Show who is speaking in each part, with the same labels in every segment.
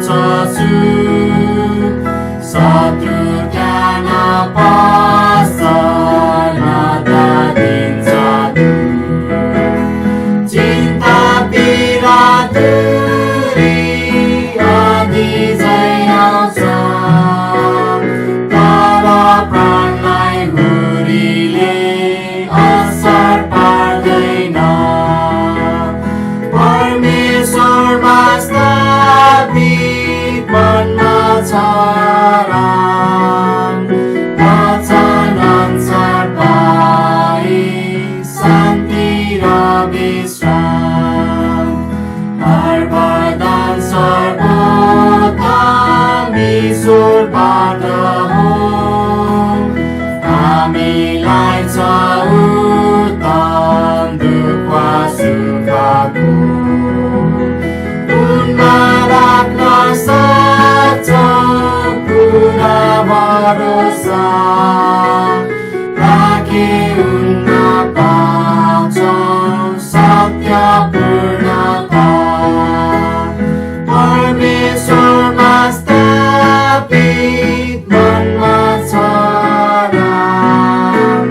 Speaker 1: बचाउँछु शत्रु त्यहाँ नपस्छ नदिन्छ चिन्ता पीडा दूरी आदि जय आउँछ तर प्राणलाई हुरीले असर पार्दैन परमेश्वरमा स्थापित मनमा छ राम वचन अनुसार पाई शान्ति र विश्राम हर वरदान सर्वोत्तम ईश्वरबाट हो हामीलाई छ उत्तम दुःख वा सुखको उनमा राख्न सक्छौँ पुरा भरोसा राखे उनमा पाउँछौँ सत्य पूर्णता परमेश्वरमा स्थापित मनमा छ राम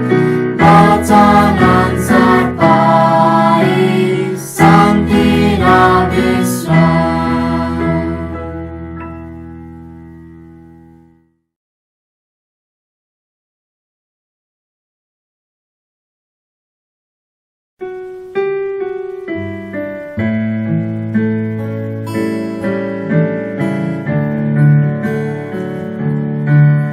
Speaker 1: वचन अनुसार पाई शान्ति र विश्राम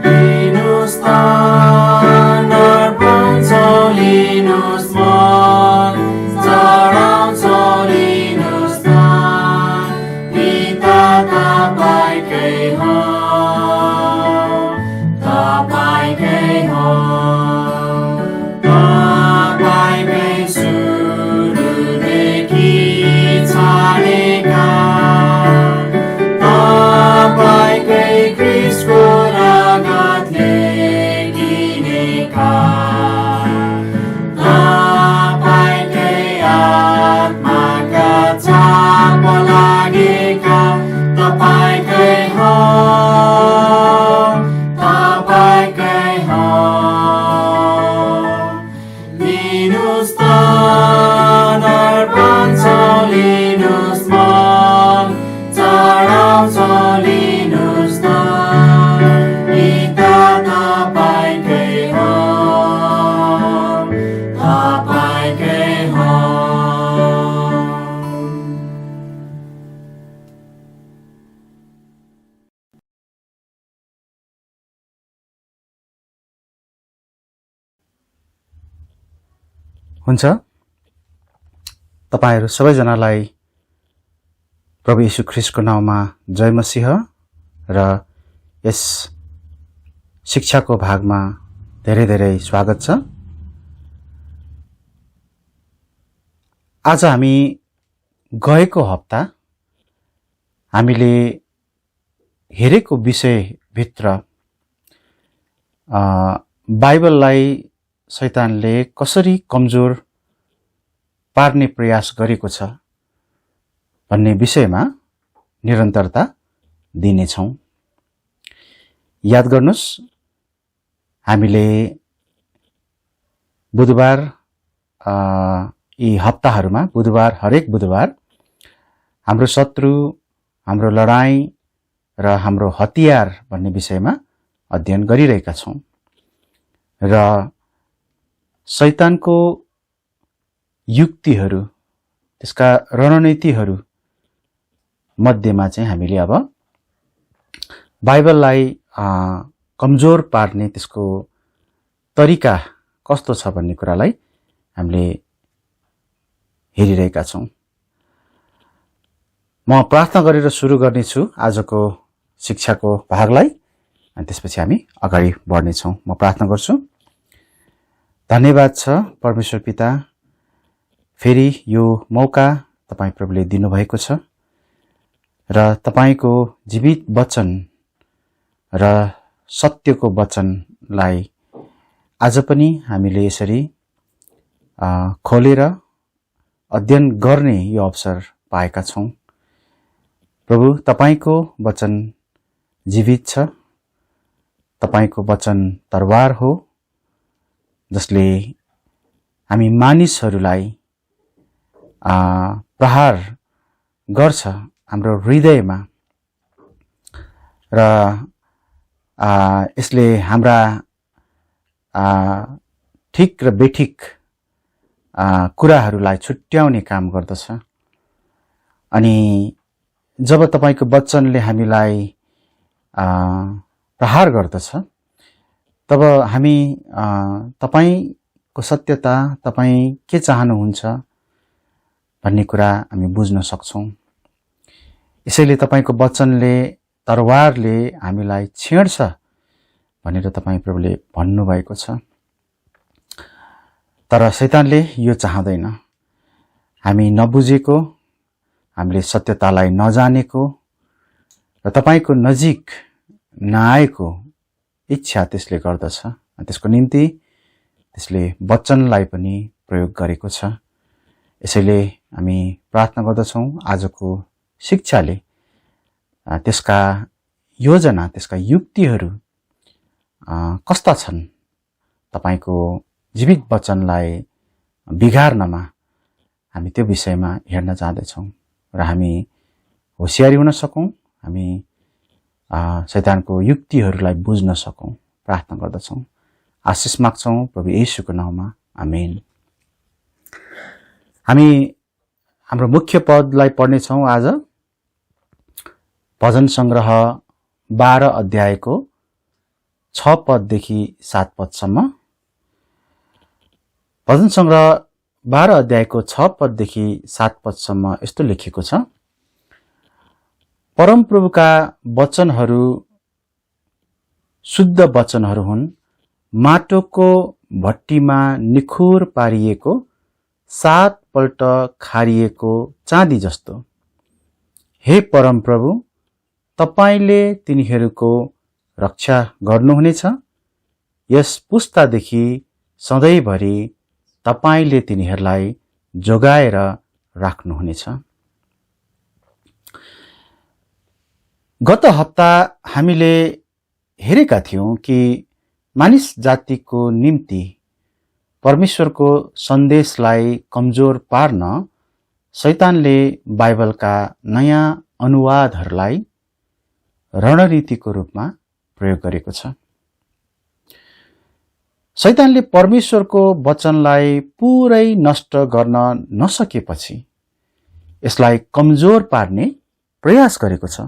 Speaker 1: लिनुहोस् तान अर्पन्छौँ लिनुहोस् मन चढाउँछौँ लिनुहोस् तान पिता तपाईँकै हो तपाईँकै हो तपाईँकै सुरुदेखि छाडेका तपाईँकै क्रिस्टको रगतले किनेका तपाईँकै आत्माका छाप लागेका तपाईँकै हो तपाईँकै हो लिनुहोस् तान अर्पन्छौँ लिनुहोस् मन चढाउँछौँ लिनुहोस् तान पिता तपाईँकै हो तपाईँकै हो
Speaker 2: हुन्छ तपाईहरु सबैजनालाई प्रभु येशू ख्रीष्टको नाममा जय मसीह र यस शिक्षाको भागमा धेरै धेरै स्वागत छ। आज हामी गएको हप्ता हामीले हेरेको विषयभित्र बाइबललाई शैतानले कसरी कमजोर पार्ने प्रयास गरेको छ भन्ने विषयमा निरन्तरता दिनेछौं। याद गर्नुस् हामीले बुधबार यी हप्ताहरूमा हरेक बुधबार हाम्रो शत्रु, हाम्रो लडाई र हाम्रो हतियार भन्ने विषयमा अध्ययन गरिरहेका छौं र शैतानको युक्तिहरू, त्यसका रणनीतिहरू मध्येमा चाहिँ हामीले अब बाइबललाई कमजोर पार्ने त्यसको तरिका कस्तो छ भन्ने कुरालाई हामीले हेरिरहेका छौं। म प्रार्थना गरेर सुरु गर्नेछु आजको शिक्षाको भागलाई अनि त्यसपछि हामी अगाडि बढ्नेछौं। म प्रार्थना गर्छु। धन्यवाद छ परमेश्वर पिता, फेरि यो मौका तपाई प्रभुले दिनुभएको छ र तपाईको जीवित वचन र सत्यको वचनलाई आज पनि हामीले यसरी खोलेर अध्ययन गर्ने यो अवसर पाएका छौं। प्रभु, तपाईको वचन जीवित छ, तपाईको वचन तरवार हो, जसले हामी मानिसहरूलाई प्रहार गर्छ हाम्रो हृदयमा, र यसले हाम्रा ठिक र बेठिक कुराहरूलाई छुट्याउने काम गर्दछ। अनि जब तपाईको वचनले हामीलाई प्रहार गर्दछ, तब हामी तपाईको सत्यता, तपाई के चाहनुहुन्छ भन्ने कुरा हामी बुझ्न सक्छौं। यसैले तपाईको वचनले, तरवारले हामीलाई छेड्छ भनेर तपाईं प्रभुले भन्नुभएको छ। तर शैतानले यो चाहदैन। हामी नबुझेको, हामीले सत्यतालाई नजानेको र तपाईको नजिक नआएको इच्छा त्यसले गर्दछ। त्यसको निम्ति त्यसले वचनलाई पनि प्रयोग गरेको छ। यसैले हामी प्रार्थना गर्दछौं आजको शिक्षाले त्यसका योजना, त्यसका युक्तिहरू कस्ता छन् तपाईको जीवित वचनलाई बिगार्नमा, हामी त्यो विषयमा हेर्न जाँदैछौं र हामी होशियारी हुन सकौं, हामी शैतानको युक्तिहरूलाई बुझ्न सकौं। प्रार्थना गर्दछौं, आशिष माग्छौं प्रभु येशूको नाममा, आमेन। हामी हाम्रो मुख्य पदलाई पढ्नेछौं आज। भजन संग्रह 12 अध्यायको 6 पददेखि 7 पदसम्म। भजन संग्रह 12 अध्यायको 6 पददेखि 7 पदसम्म यस्तो लेखिएको छ: परमप्रभुका वचनहरू शुद्ध वचनहरू हुन्, माटोको भट्टीमा निखुर पारिएको, 7 पल्ट खारिएको चाँदी जस्तो। हे परमप्रभु, तपाईले तिनीहरूको रक्षा गर्नुहुनेछ, यस पुस्तादेखि सधैँभरि तपाईले तिनीहरूलाई जोगाएर राख्नुहुनेछ। गत हप्ता हामीले हेरेका थियौं कि मानिस जातिको निम्ति परमेश्वरको सन्देशलाई कमजोर पार्न शैतानले बाइबलका नयाँ अनुवादहरूलाई रणनीतिको रूपमा प्रयोग गरेको छ। शैतानले परमेश्वरको वचनलाई पुरै नष्ट गर्न नसकेपछि यसलाई कमजोर पार्ने प्रयास गरेको छ।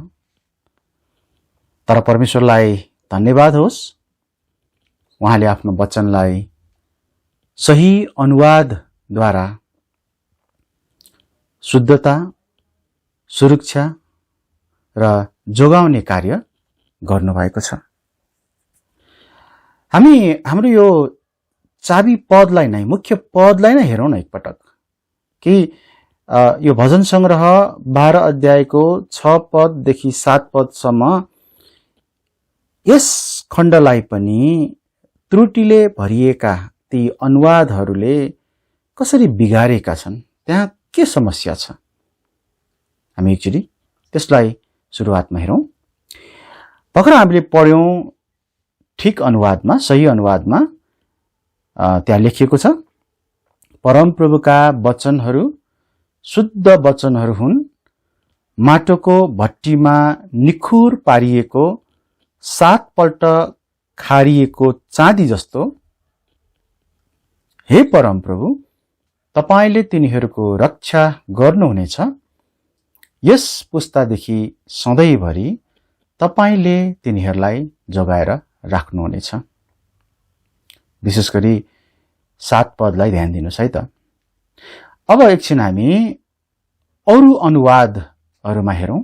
Speaker 2: तर परमेश्वरलाई धन्यवाद होस्, उहाँले आफ्नो वचनलाई सही अनुवादद्वारा शुद्धता, सुरक्षा र जोगाउने कार्य गर्नुभएको छ। हाम्रो यो चाबी पदलाई नै, मुख्य पदलाई नै हेरौँ न एकपटक, कि यो भजन संग्रह 12 अध्यायको 6 पददेखि 7 पदसम्म यस खण्डलाई पनि त्रुटिले भरिएका ती अनुवादहरूले कसरी बिगारेका छन्, त्यहाँ के समस्या छ, हामी एकचोटि त्यसलाई सुरुवातमा हेरौँ। भर्खर हामीले पढ्यौं ठिक अनुवादमा, सही अनुवादमा त्यहाँ लेखिएको छ: परमप्रभुका वचनहरू शुद्ध वचनहरू हुन्, माटोको भट्टीमा निखुर पारिएको, 7 पल्ट खारिएको चाँदी जस्तो। हे परमप्रभु, तपाईले तिनीहरूको रक्षा गर्नुहुनेछ, यस पुस्तादेखि सधैँभरि तपाईले तिनीहरूलाई जोगाएर राख्नुहुनेछ। विशेष गरी 7 पदलाई ध्यान दिनुस् है त। अब एकछिन हामी अरू अनुवादहरूमा हेरौँ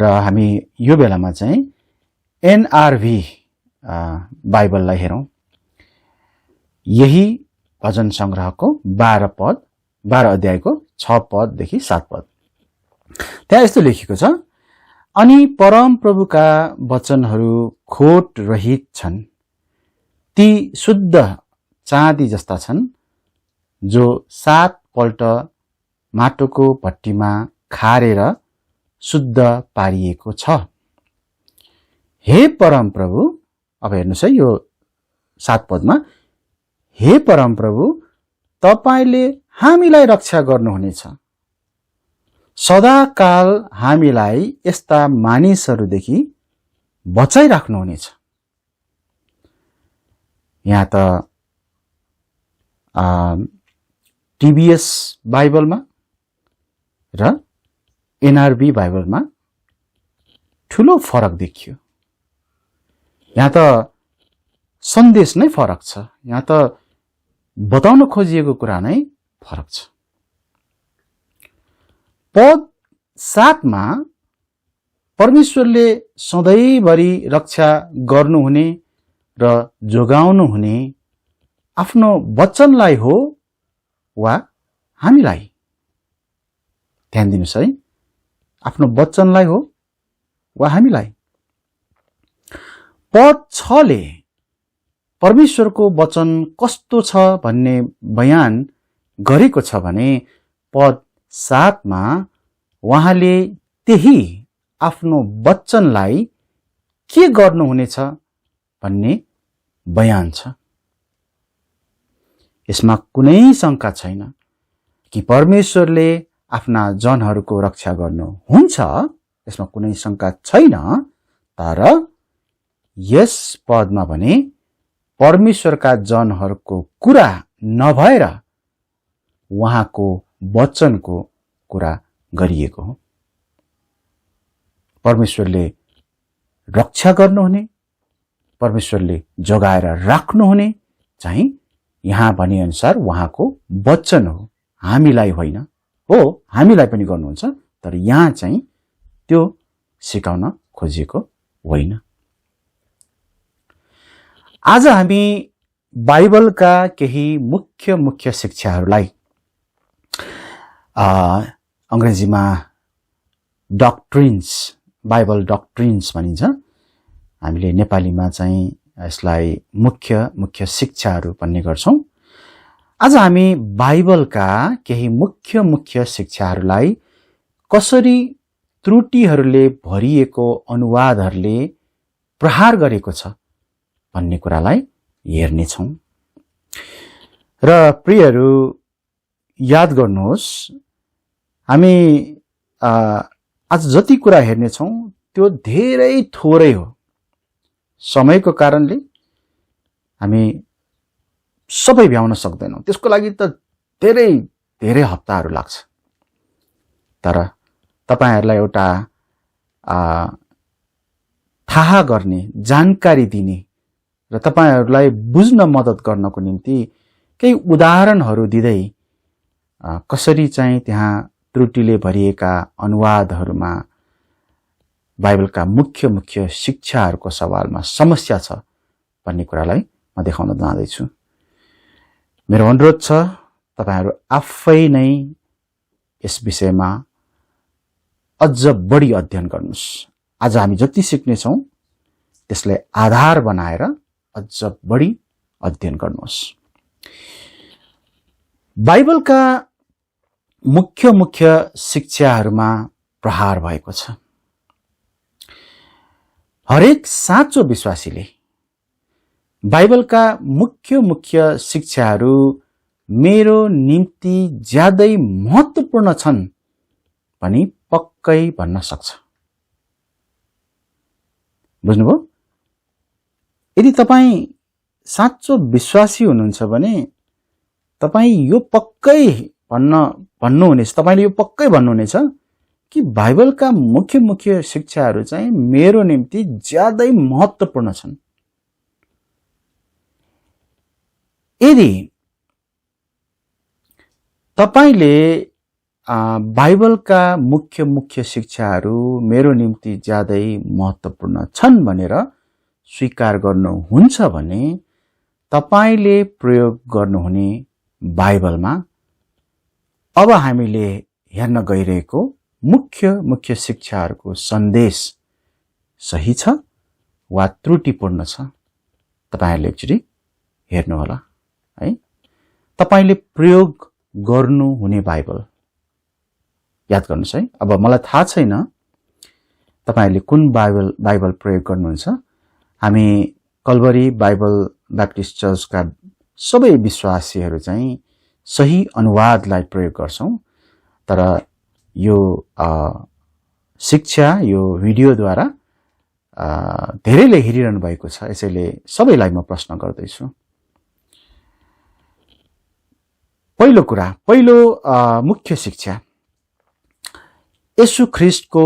Speaker 2: र हामी यो बेलामा चाहिँ एनआरभी बाइबललाई हेरौँ। यही भजन संग्रहको 12 अध्यायको 6 पददेखि 7 पद। त्यहाँ यस्तो लेखिएको छ: अनि परमप्रभुका वचनहरू खोट रहित छन्, ती शुद्ध चाँदी जस्ता छन्, जो 7 पल्ट माटोको भट्टीमा खारेर शुद्ध पारिएको छ। हे परमप्रभु, अब हेर्नुहोस् है यो 7 पदमा, हे परमप्रभु तपाईले हामीलाई रक्षा गर्नुहुनेछ, सदाकाल हामीलाई यस्ता मानिसहरूदेखि बचाइराख्नुहुनेछ। यहाँ त टिबिएस बाइबलमा र एनआरबी बाइबलमा ठुलो फरक देखियो। यहाँ त सन्देश नै फरक छ, यहाँ त बताउन खोजिएको कुरा नै फरक छ। पद 7 मा परमेश्वरले सधैँभरि रक्षा गर्नुहुने र जोगाउनुहुने आफ्नो वचनलाई हो वा हामीलाई? ध्यान दिनुस् है, आफ्नो वचनलाई हो वा हामीलाई? पद 6 ले परमेश्वरको वचन कस्तो छ भन्ने बयान गरेको छ भने पद 7 मा उहाँले त्यही आफ्नो वचनलाई के गर्नुहुनेछ भन्ने बयान छ। यसमा कुनै शंका छैन कि परमेश्वरले आफ्ना जनहरूको रक्षा गर्नुहुन्छ, यसमा कुनै शंका छैन। तर यस पदमा भने परमेश्वरका जनहरूको कुरा नभएर उहाँको वचनको कुरा गरिएको हो। परमेश्वरले रक्षा गर्नुहुने, परमेश्वरले जोगाएर राख्नुहुने चाहिँ यहाँ भने अनुसार उहाँको वचन हो, हामीलाई होइन। हो, हामीलाई पनि गर्नुहुन्छ, तर यहाँ चाहिँ त्यो सिकाउन खोजिएको होइन। आज हामी बाइबलका केही मुख्य मुख्य शिक्षाहरूलाई अंग्रेजीमा डक्ट्रिन्स, बाइबल डक्ट्रिन्स भनिन्छ, हामीले नेपालीमा चाहिँ यसलाई मुख्य मुख्य शिक्षाहरू भन्ने गर्छौं। आज हामी बाइबलका केही मुख्य मुख्य शिक्षाहरूलाई कसरी त्रुटिहरूले भरिएको अनुवादहरूले प्रहार गरेको छ भन्ने कुरालाई हेर्नेछौं। र प्रियहरू, याद गर्नुहोस्, हामी आज जति कुरा हेर्नेछौं त्यो धेरै थोरै हो। समयको कारणले हामी सबै भ्याउन सक्दैनौं, त्यसको लागि त धेरै धेरै हप्ताहरू लाग्छ। तर तपाईहरुलाई एउटा थाहा गर्ने, जानकारी दिने र तपाईहरुलाई बुझ्न मद्दत गर्नको निम्ति केही उदाहरणहरू दिँदै कसरी चाहिँ त्यहाँ त्रुटिले भरिएका अनुवादहरूमा बाइबलका मुख्य मुख्य शिक्षाहरूको सवालमा समस्या छ भन्ने कुरालाई म देखाउन जाँदैछु। मेरो अनुरोध छ, तपाईहरु आफै नै यस विषयमा अझ बढी अध्ययन गर्नुस्। आज हामी जति सिक्ने छौं त्यसलाई आधार बनाएर अझ बढी अध्ययन गर्नुस्। बाइबलका मुख्य मुख्य शिक्षाहरूमा प्रहार भएको छ। हरेक साँचो विश्वासीले बाइबलका मुख्य मुख्य शिक्षाहरू मेरो निम्ति ज्यादै महत्त्वपूर्ण छन् भनी पक्कै भन्न सक्छ। बुझ्नुभयो? यदि तपाई साँचो विश्वासी हुनुहुन्छ भने तपाई यो पक्कै भन्नुहुनेछ, तपाईले यो पक्कै भन्नुहुनेछ कि बाइबलका मुख्य मुख्य शिक्षाहरू चाहिँ मेरो निम्ति ज्यादै महत्त्वपूर्ण छन्। यदि तपाईले बाइबलका मुख्य मुख्य शिक्षाहरू मेरो निम्ति ज्यादै महत्त्वपूर्ण छन् भनेर स्वीकार गर्नुहुन्छ भने तपाईले प्रयोग गर्नुहुने बाइबलमा अब हामीले हेर्न गइरहेको मुख्य मुख्य शिक्षाहरूको सन्देश सही छ वा त्रुटिपूर्ण छ। तपाईहरुले एकचोटी हेर्नु होला है। तपाईले प्रयोग गर्नु हुने बाइबल याद गर्नुस् है। अब मलाई थाहा छैन तपाईहरुले कुन बाइबल प्रयोग गर्नुहुन्छ? हामी कल्भरी बाइबल बैप्टिस्ट चर्चका सबै विश्वासीहरू चाहिँ सही अनुवादलाई प्रयोग गर्छौं। तर यो शिक्षा यो भिडियोद्वारा धेरैले हेरिरहनु भएको छ, यसैले सबैलाई म प्रश्न गर्दैछु। पहिलो मुख्य शिक्षा येशू ख्रीष्टको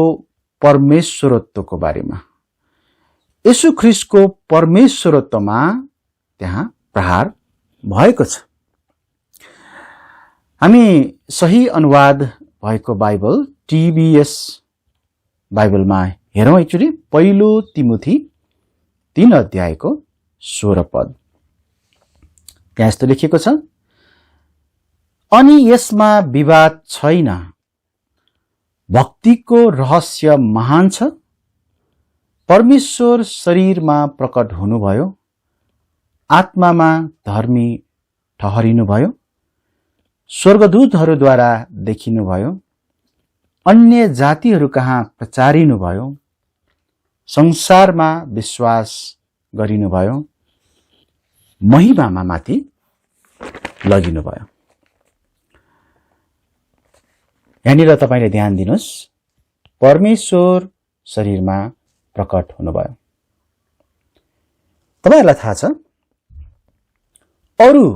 Speaker 2: परमेश्वरत्वको बारेमा। येशू ख्रीष्टको परमेश्वरत्वमा त्यहाँ प्रहार भएको छ। हामी सही अनुवाद भएको बाइबल TBS बाइबलमा हेरौं एकचोटि। पहिलो तिमोथी 3 अध्यायको 16 पद। त्यहाँ यस्तो लेखिएको छ, अनि यसमा विवाद छैन, भक्तिको रहस्य महान छ, परमेश्वर शरीरमा प्रकट हुनुभयो, आत्मामा धर्मी ठहरिनुभयो, स्वर्गदूतहरूद्वारा देखिनुभयो, अन्य जातिहरू कहाँ प्रचारिनुभयो, संसारमा विश्वास गरिनुभयो, महिमामा माथि लगिनुभयो। यहाँनिर तपाईले ध्यान दिनुस्, परमेश्वर शरीरमा प्रकट हुनुभयो। तपाईहरुलाई थाहा छ, अरु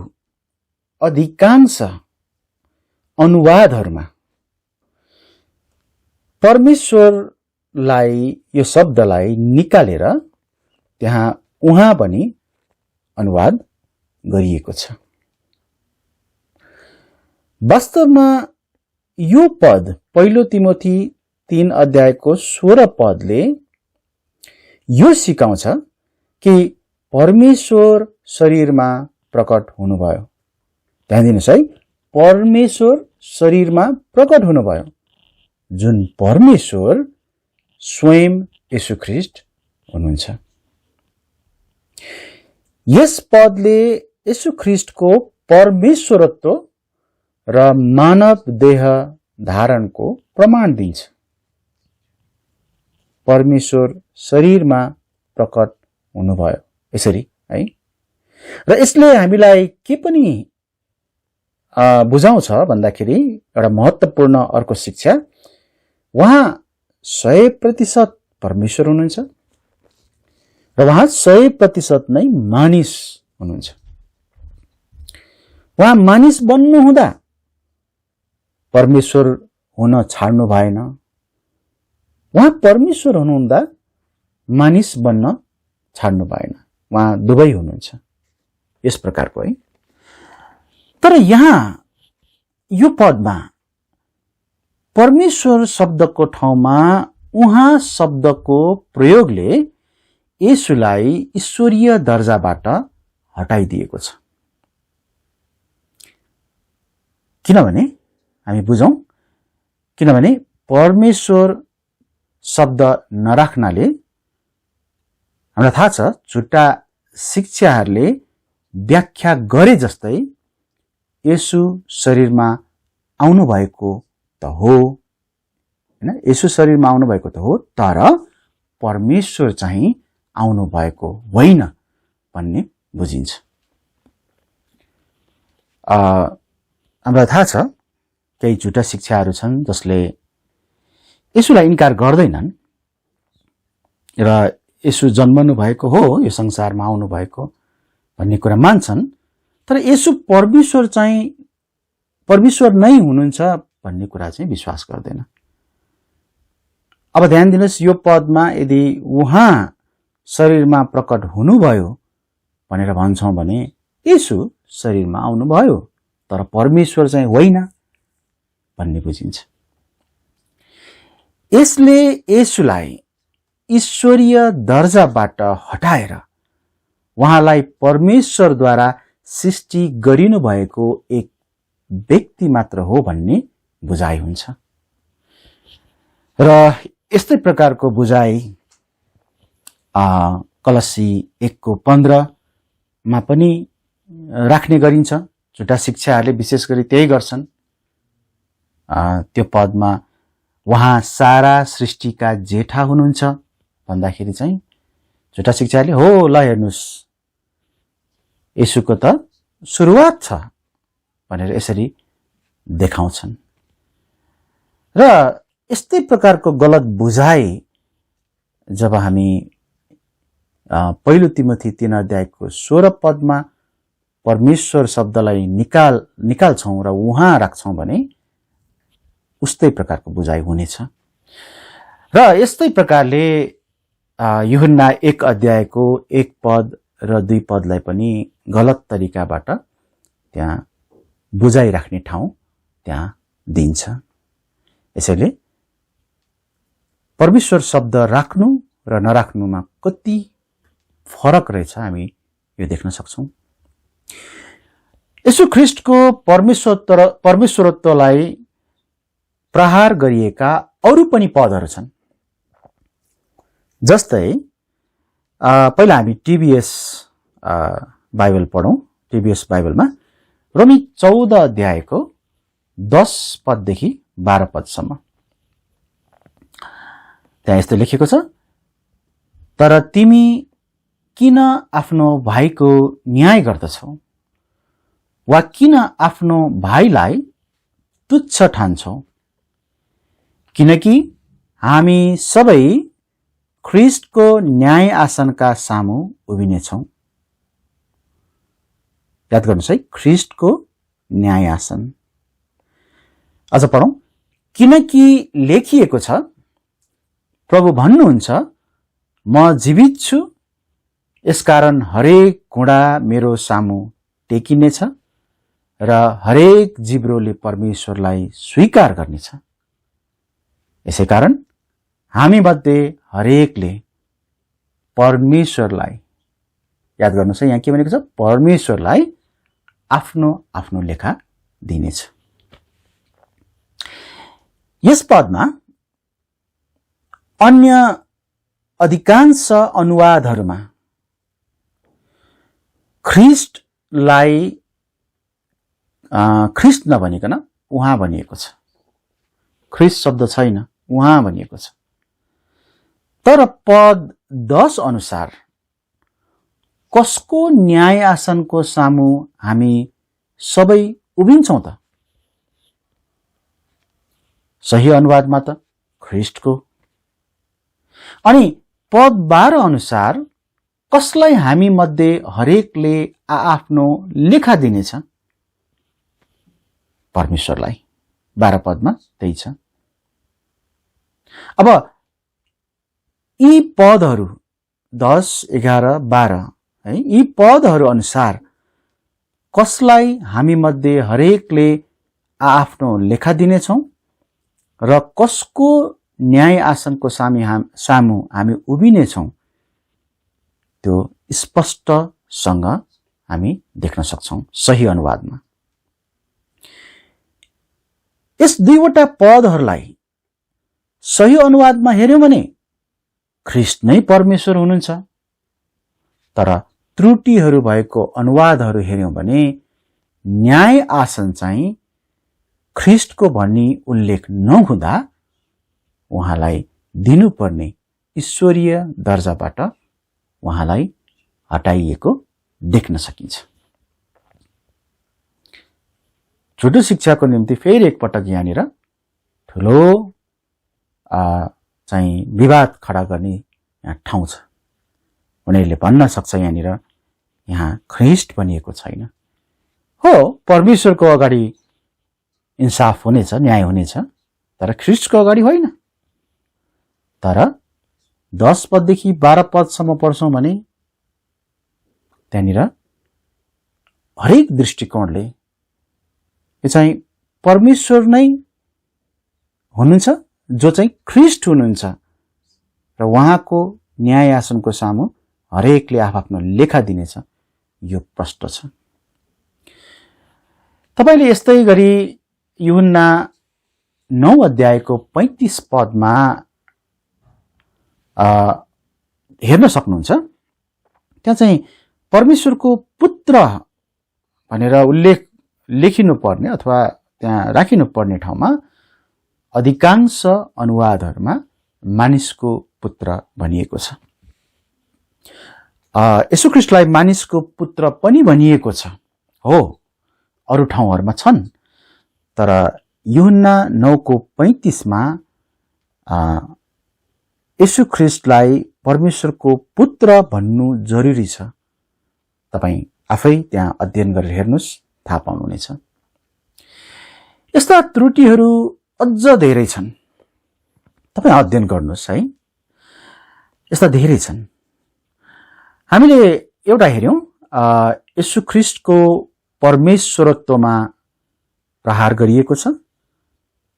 Speaker 2: अधिकांश अनुवादहरुमा परमेश्वरलाई यो शब्दलाई निकालेर त्यहाँ उहाँ पनि अनुवाद गरिएको छ। वास्तवमा यो पद पहिलो तिमोथी 3 अध्यायको 16 पदले यो सिकाउँछ कि परमेश्वर शरीरमा प्रकट हुनुभयो। ध्यान दिनुस् है, परमेश्वर शरीरमा प्रकट हुनुभयो, जुन परमेश्वर स्वयं येशू ख्रीष्ट हुनुहुन्छ। यस पदले येशू ख्रीष्टको परमेश्वरत्व र मानव देह धारणको प्रमाण दिन्छ। परमेश्वर शरीरमा प्रकट हुनुभयो यसरी है। र यसले हामीलाई के पनि बुझाउँछ भन्दाखेरि एउटा महत्त्वपूर्ण अर्को शिक्षा, उहाँ 100% परमेश्वर हुनुहुन्छ र उहाँ 100% नै मानिस हुनुहुन्छ। उहाँ मानिस बन्नु हुँदा परमेश्वर हुन छाड्नु भएन, उहाँ परमेश्वर हुनुहुँदा मानिस बन्न छाड्नु भएन, उहाँ दुवै हुनुहुन्छ। यस प्रकारको है। तर यहाँ यो पदमा परमेश्वर शब्दको ठाउँमा उहाँ शब्दको प्रयोगले येशूलाई ईश्वरीय दर्जाबाट हटाइदिएको छ। किनभने हामी बुझौं, किनभने परमेश्वर शब्द नराख्नाले हामीलाई थाहा छ झुटा शिक्षाहरूले व्याख्या गरे जस्तै येशू शरीरमा आउनु भएको त हो हैन, येशू शरीरमा आउनु भएको त हो, तर परमेश्वर चाहिँ आउनु भएको होइन भन्ने बुझिन्छ। हामीलाई थाहा छ केही झुटा शिक्षाहरू छन् जसले येशूलाई इन्कार गर्दैनन् र येशू जन्मनु भएको हो, यो संसारमा आउनु भएको भन्ने कुरा मान्छन्, तर येशू परमेश्वर चाहिँ परमेश्वर नै हुनुहुन्छ भन्ने कुरा चाहिँ विश्वास गर्दैन। अब ध्यान दिनुस्, यो पदमा यदि उहाँ शरीरमा प्रकट हुनुभयो भनेर भन्छौं भने येशू शरीरमा आउनुभयो तर परमेश्वर चाहिँ होइन भन्ने बुझिन्छ। यसले येशूलाई ईश्वरीय दर्जाबाट हटाएर उहाँलाई परमेश्वरद्वारा सृष्टि गरिनु भएको एक व्यक्ति मात्र हो भन्ने बुझाइ हुन्छ। र यस्तै प्रकारको बुझाइ कलसी 1:15 मा पनि राख्ने गरिन्छ। झुटा शिक्षाहरूले विशेष गरी त्यही गर्छन्। त्यो पदमा उहाँ सारा सृष्टिका जेठा हुनुहुन्छ भन्दाखेरि चाहिँ झुटा शिक्षाले हो ल हेर्नुहोस् येशूको त सुरुवात छ भनेर यसरी देखाउँछन्। र यस्तै प्रकारको गलत बुझाइ जब हामी पहिलो तिमोथी 3 अध्यायको 16 पदमा परमेश्वर शब्दलाई निकाल्छौं र उहाँ राख्छौं भने उस्तै प्रकारको बुझाइ हुनेछ। र यस्तै प्रकारले यूहन्ना 1 अध्यायको 1 पद र 2 पदलाई पनि गलत तरिकाबाट त्यहाँ बुझाइ राख्ने ठाउँ त्यहाँ दिन्छ। यसैले परमेश्वर शब्द राख्नु र नराख्नुमा कति फरक रहेछ हामी यो देख्न सक्छौं। येशू ख्रीष्टको परमेश्वरत्वलाई प्रहार गरिएका अरू पनि पदहरू छन्। जस्तै पहिला हामी टीबीएस बाइबल पढौं। टीबीएस बाइबलमा रोमी 14 अध्यायको 10 पददेखि 12 पदसम्म त्यहाँ यस्तो लेखेको छ, तर तिमी किन आफ्नो भाइको न्याय गर्दछौ वा किन आफ्नो भाइलाई तुच्छ ठान्छौ? किनकि हामी सबै ख्रीष्टको न्याय आसनका सामु उभिनेछौं। याद गर्नुहोस् है, ख्रीष्टको न्याय आसन। अझ पढौं, किनकि लेखिएको छ, प्रभु भन्नुहुन्छ, म जीवित छु, यसकारण हरेक घुँडा मेरो सामु टेकिनेछ र हरेक जिब्रोले परमेश्वरलाई स्वीकार गर्नेछ। यसैकारण हामी मध्ये हरेकले परमेश्वरलाई, याद गर्नुहोस् है, यहाँ के भनेको छ, परमेश्वरलाई आफ्नो आफ्नो लेखा दिनेछ। यस पदमा अन्य अधिकांश अनुवादहरूमा ख्रीष्टलाई ख्रीष्ट नभनिकन उहाँ भनिएको छ। ख्रीष्ट शब्द छैन, उहाँ भनिएको छ। तर पद 10 अनुसार कसको न्याय आसनको सामु हामी सबै उभिन्छौं त? सही अनुवादमा त ख्रीष्टको। अनि पद 12 अनुसार कसलाई हामी मध्ये हरेकले आफ्नो लेखा दिनेछ? परमेश्वरलाई। 12 पदमा त्यही छ। अब यी पदहरू 10, 11, 12 है, यी पदहरू अनुसार कसलाई हामी मध्ये हरेकले आफ्नो लेखा दिनेछौं र कसको न्याय आसनको सामु हामी उभिनेछौं, त्यो स्पष्टसँग हामी देख्न सक्छौं सही अनुवादमा। यस दुईवटा पदहरूलाई सही अनुवादमा हेर्यौं भने ख्रीष्ट नै परमेश्वर हुनुहुन्छ। तर त्रुटिहरू भएको अनुवादहरू हेर्यौं भने न्याय आसन चाहिँ ख्रीष्टको भनी उल्लेख नहुँदा उहाँलाई दिनुपर्ने ईश्वरीय दर्जाबाट उहाँलाई हटाइएको देख्न सकिन्छ। झुटो शिक्षाको निम्ति फेरि एकपटक यहाँनिर ठुलो चाहिँ विवाद खडा गर्ने यहाँ ठाउँ छ। उनीहरूले भन्न सक्छ यहाँनिर यहाँ ख्रीष्ट भनिएको छैन। हो, परमेश्वरको अगाडि इन्साफ हुनेछ, न्याय हुनेछ, तर ख्रीष्टको अगाडि होइन। तर 10 पददेखि 12 पदसम्म पढ्छौं भने त्यहाँनिर हरेक दृष्टिकोणले यो चाहिँ परमेश्वर नै हुनुहुन्छ जो चाहिँ ख्रीष्ट हुनुहुन्छ र उहाँको न्याय आसनको सामु हरेकले आफ्नो लेखा दिनेछ, यो प्रष्ट छ। तपाईले यस्तै गरी यूहन्ना 9 अध्यायको 35 पदमा हेर्न सक्नुहुन्छ। त्यहाँ चाहिँ परमेश्वरको पुत्र भनेर लेखिनु पर्ने अथवा त्यहाँ राखिनु पर्ने ठाउँमा अधिकांश अनुवादहरूमा मानिसको पुत्र भनिएको छ। येशू ख्रीष्टलाई मानिसको पुत्र पनि भनिएको छ, हो, अरू ठाउँहरूमा छन्, तर यूहन्ना 9:35 मा येशू ख्रीष्टलाई परमेश्वरको पुत्र भन्नु जरुरी छ। तपाईँ आफै त्यहाँ अध्ययन गरेर हेर्नुहोस्, थाहा पाउनुहुनेछ। यस्ता त्रुटिहरू अझ धेरै छन्, तपाईँ अध्ययन गर्नुहोस् है, यस्ता धेरै छन्। हामीले एउटा हेर्यौं, येशू ख्रीष्टको परमेश्वरत्वमा प्रहार गरिएको छ।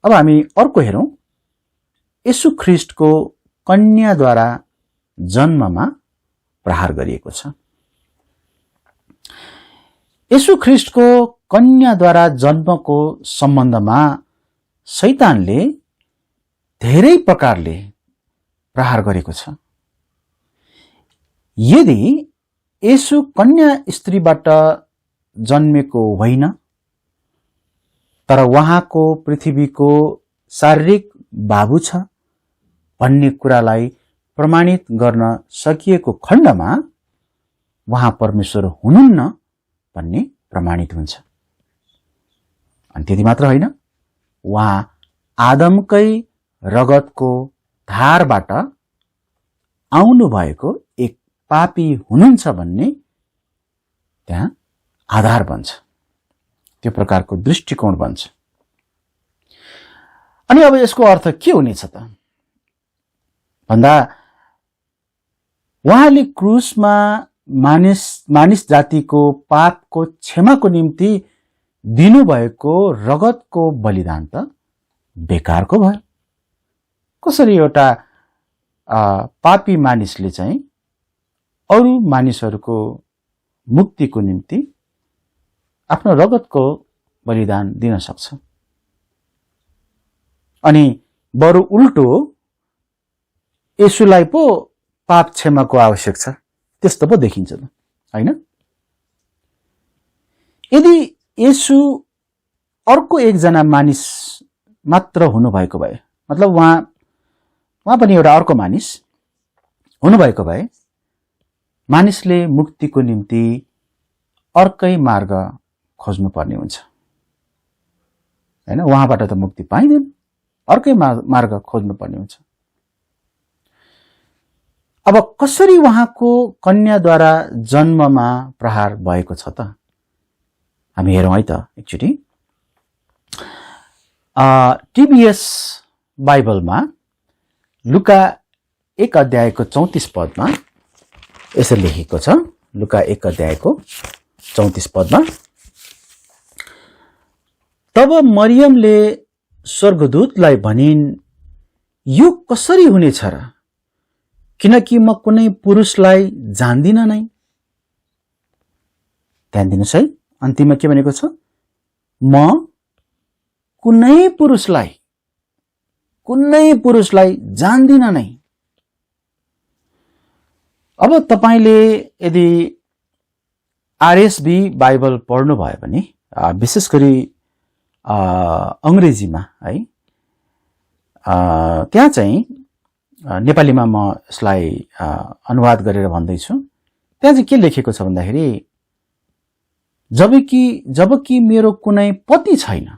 Speaker 2: अब हामी अर्को हेरौं, येशू ख्रीष्टको कन्याद्वारा जन्ममा प्रहार गरिएको छ। येशू ख्रीष्टको कन्याद्वारा जन्मको सम्बन्धमा शैतानले धेरै प्रकारले प्रहार गरेको छ। यदि येशू कन्या स्त्रीबाट जन्मेको होइन, तर उहाँको पृथ्वीको शारीरिक बाबु छ भन्ने कुरालाई प्रमाणित गर्न सकिएको खण्डमा उहाँ परमेश्वर हुनुहुन्न भन्ने प्रमाणित हुन्छ। अनि त्यति मात्र होइन, उहाँ आदमकै रगतको धारबाट आउनु भएको एक पापी हुनुहुन्छ भन्ने त्यहाँ आधार बन्छ, त्यो प्रकारको दृष्टिकोण बन्छ। अनि अब यसको अर्थ के हुनेछ त भन्दा, उहाँले क्रुसमा मानिस जातिको पापको क्षमाको निम्ति दिनुभएको रगतको बलिदान त बेकारको भयो। कसरी एउटा पापी मानिसले चाहिँ अरू मानिसहरूको मुक्तिको निम्ति आफ्नो रगतको बलिदान दिन सक्छ? अनि बरु उल्टो येशूलाई पो पाप क्षमाको आवश्यक छ, त्यस्तो पो देखिन्छ त, हैन? यदि येशू अर्को एकजना मानिस मात्र हुनुभएको भए, मतलब उहाँ पनि एउटा अर्को मानिस हुनुभएको भए, मानिसले मुक्तिको निम्ति अर्कै मार्ग खोज्नु पर्ने हुन्छ, हैन? उहाँबाट त मुक्ति पाइँदैन, अर्कै मार्ग खोज्नु पर्ने हुन्छ। अब कसरी उहाँको कन्याद्वारा जन्ममा प्रहार भएको छ त? हामी हेरौँ है त एकचोटि। टीबीएस बाइबलमा लुका 1 अध्यायको 34 पदमा यसरी लेखेको छ। लुका 1 अध्यायको 34 पदमा, तब मरियमले स्वर्गदूतलाई भनिन्, यो कसरी हुनेछ र, किनकि म कुनै पुरुषलाई जान्दिन नै। ध्यान दिनुस् है, अन्तिममा के भनेको छ? म कुनै पुरुषलाई जान्दिन नै। अब तपाईले यदि आरएसबी बाइबल पढ्नु भयो भने, विशेष गरी अंग्रेजीमा है, त्यहाँ चाहिँ नेपालीमा म यसलाई अनुवाद गरेर भन्दैछु। त्यहाँ चाहिँ के लेखेको छ भन्दाखेरि, जबकि मेरो कुनै पति छैन,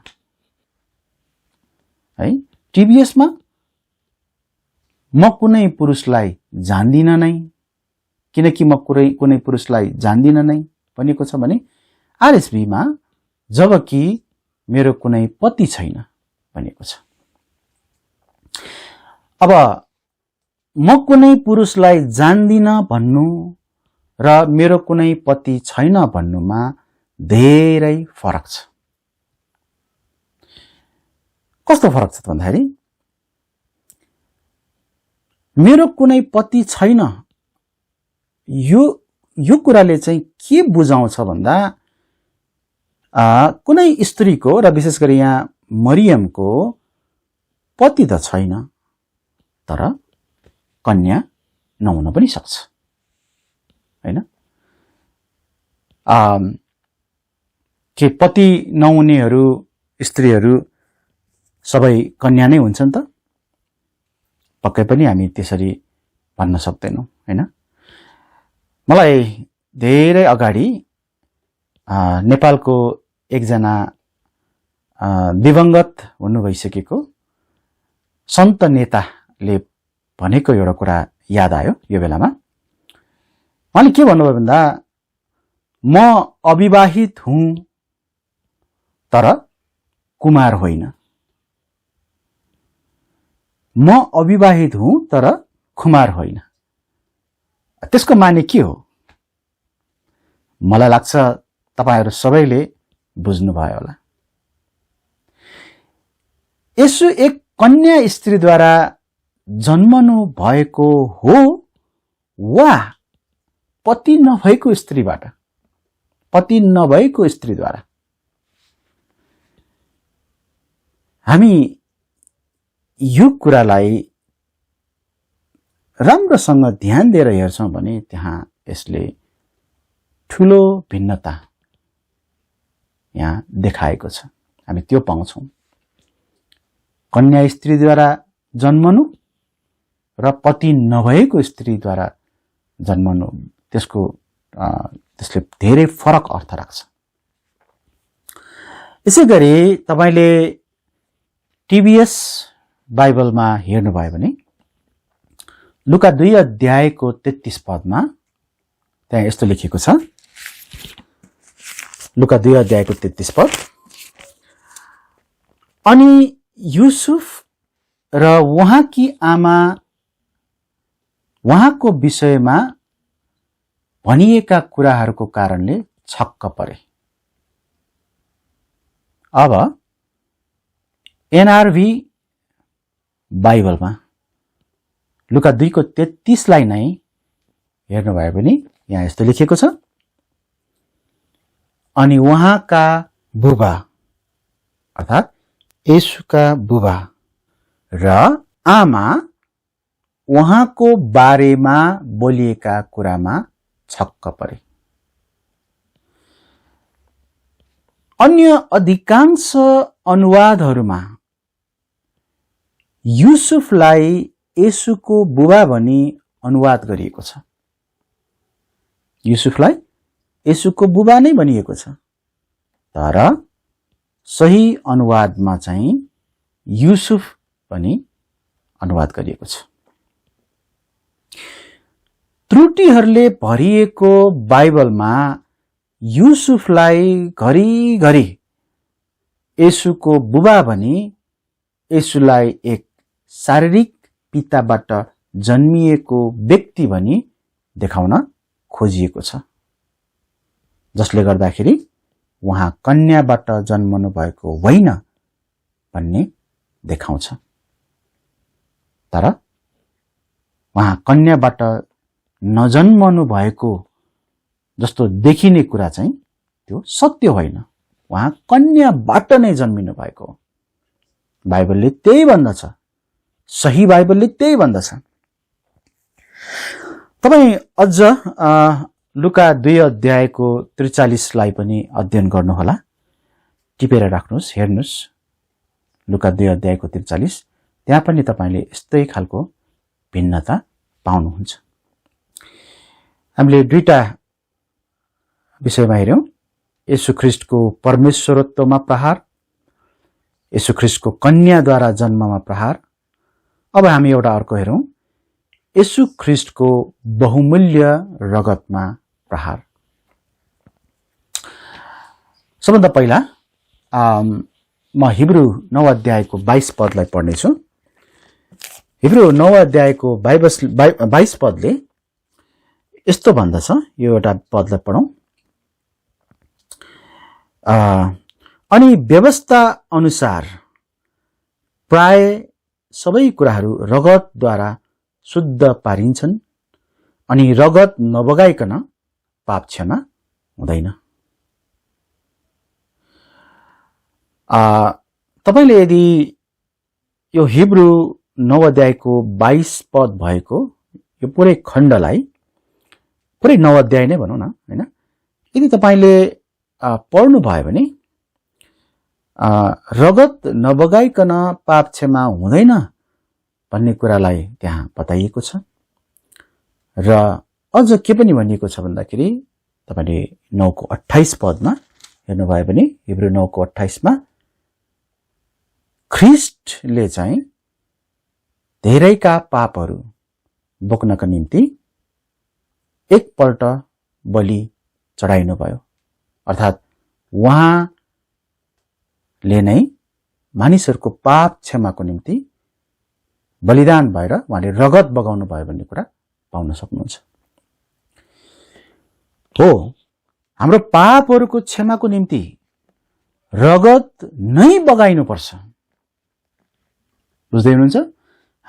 Speaker 2: है, टीबीएसमा म कुनै पुरुषलाई जान्दिन नै, किनकि म कुनै पुरुषलाई जान्दिन नै भनिएको छ भने, आरएसबीमा जबकि मेरो कुनै पति छैन भनिएको छ। अब म कुनै पुरुषलाई जान्दिन भन्नु र मेरो कुनै पति छैन भन्नुमा धेरै फरक छ। कस्तो फरक छ भन्दाखेरि, मेरो कुनै पति छैन यो कुराले चाहिँ के बुझाउँछ भन्दा, कुनै स्त्रीको र विशेष गरी यहाँ मरियमको पति त छैन, तर कन्या नहुन पनि सक्छ, हैन? के पति नहुनेहरू स्त्रीहरू सबै कन्या नै हुन्छन् त? पक्कै पनि हामी त्यसरी भन्न सक्दैनौँ, हैन? मलाई धेरै अगाडि नेपालको एकजना दिवंगत हुनु भइसकेको सन्त नेताले भनेको एउटा कुरा याद आयो यो बेलामा। उहाँले के भन्नुभयो भन्दा, म अविवाहित हुँ तर कुमार होइन। म अविवाहित हुँ तर कुमार होइन। त्यसको माने के हो? मलाई लाग्छ तपाईहरु सबैले बुझ्नुभयो होला। यसो एक कन्या स्त्रीद्वारा जन्मनु भएको हो वा पति नभएको स्त्रीद्वारा? हामी यो कुरालाई राम्रोसँग ध्यान दिएर हेर्छौं भने त्यहाँ यसले ठूलो भिन्नता यहाँ देखाएको छ। हामी त्यो पाउँछौं। कन्या स्त्रीद्वारा जन्मनु र पति नभएको स्त्रीद्वारा जन्मनु त्यसले धेरै फरक अर्थ राख्छ। यसैगरी तपाईले टीबीएस बाइबलमा हेर्नुभयो भने लुका 2 अध्यायको 33 पदमा त्यहाँ यस्तो लेखिएको छ। लुका 2 अध्यायको 33 पद, अनि युसुफ र उहाँकी आमा उहाँको विषयमा भनिएका कुराहरूको कारणले छक्क परे। अब एनआरभी बाइबलमा लुका 2 को 33 लाई नै हेर्नुभयो भने यहाँ यस्तो लेखिएको छ, अनि उहाँका बुबा अर्थात येशूका बुबा र आमा उहाँको बारेमा बोलिएका कुरामा छक्क परे। अन्य अधिकांश अनुवादहरूमा युसुफलाई येशूको बुबा भनी अनुवाद गरिएको छ। युसुफलाई येशूको बुबा नै भनिएको छ, तर सही अनुवादमा चाहिँ युसुफ भनी अनुवाद गरिएको छ। त्रुटिहरूले भरिएको बाइबलमा युसुफलाई घरिघरि येशूको बुबा भनी येशूलाई एक शारीरिक पिताबाट जन्मिएको व्यक्ति भनी देखाउन खोजिएको छ, जसले गर्दाखेरि उहाँ कन्याबाट जन्मनु भएको होइन भन्ने देखाउँछ। तर उहाँ कन्याबाट नजन्मनु भएको जस्तो देखिने कुरा चाहिँ त्यो सत्य होइन। उहाँ कन्याबाट नै जन्मिनु भएको हो। बाइबलले त्यही भन्दछ, सही बाइबलले त्यही भन्दछ। तपाई अझ लुका 2 अध्यायको 43 लाई पनि अध्ययन गर्नुहोला। टिपेर राख्नुहोस्, हेर्नुहोस्। लुका 2 अध्यायको 43, त्यहाँ पनि तपाईले यस्तै खालको भिन्नता पाउनुहुन्छ। हामीले दुईटा विषयमा हेर्यौं, येशू ख्रीष्टको परमेश्वरत्वमा प्रहार, येशू ख्रीष्टको कन्याद्वारा जन्ममा प्रहार। अब हामी एउटा अर्को हेरौं, येशू ख्रीष्टको बहुमूल्य रगतमा प्रहार। सबभन्दा पहिला म हिब्रू 9 अध्यायको 22 पदलाई पढ्नेछु। हिब्रू 9 अध्यायको 22 पदले यस्तो भन्दछ, यो एउटा पदलाई पढौं। अनि व्यवस्था अनुसार प्राय सबै कुराहरू रगतद्वारा शुद्ध पारिन्छन्, अनि रगत नबगाइकन पाप क्षमा हुँदैन। तपाईले यदि यो हिब्रू 9 अध्यायको 22 पद भएको यो पुरै खण्डलाई, पुरै 9 अध्याय नै भनौं न, हैन, यदि तपाईले पढ्नु भयो भने रगत नबगाइकन पाप क्षमा हुँदैन भन्ने कुरालाई त्यहाँ बताइएको छ। र अझ के पनि भनिएको छ भन्दाखेरि तपाईले 9:28 पदमा हेर्नुभयो भने हिब्रू 9:28 मा ख्रीष्टले चाहिँ धेरैका पापहरू बोक्नका निम्ति एकपल्ट बलि चढाइनु भयो, अर्थात् उहाँले नै मानिसहरूको पाप क्षमाको निम्ति बलिदान भएर उहाँले रगत बगाउनु भयो भन्ने कुरा पाउन सक्नुहुन्छ। हो, हाम्रो पापहरूको क्षमाको निम्ति रगत नै बगाइनुपर्छ। बुझ्दै हुनुहुन्छ?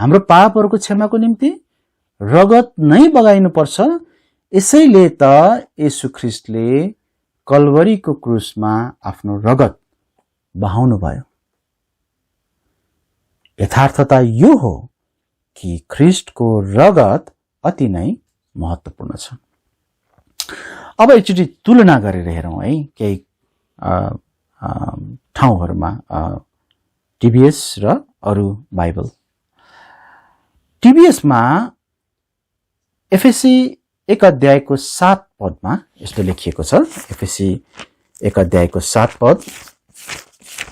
Speaker 2: हाम्रो पापहरूको क्षमाको निम्ति रगत नै बगाइनुपर्छ। यसैले त येशू ख्रीष्टले कल्वरीको क्रुसमा आफ्नो रगत बहाउनु भयो। यथार्थता यो हो कि ख्रीष्टको रगत अति नै महत्त्वपूर्ण छ। अब एकचोटि तुलना गरेर हेरौँ है केही ठाउँहरूमा टिबीएस र अरू बाइबल। टिबीएसमा एफएसी 1:7 पदमा यस्तो लेखिएको छ। एफएसी 1:7 पद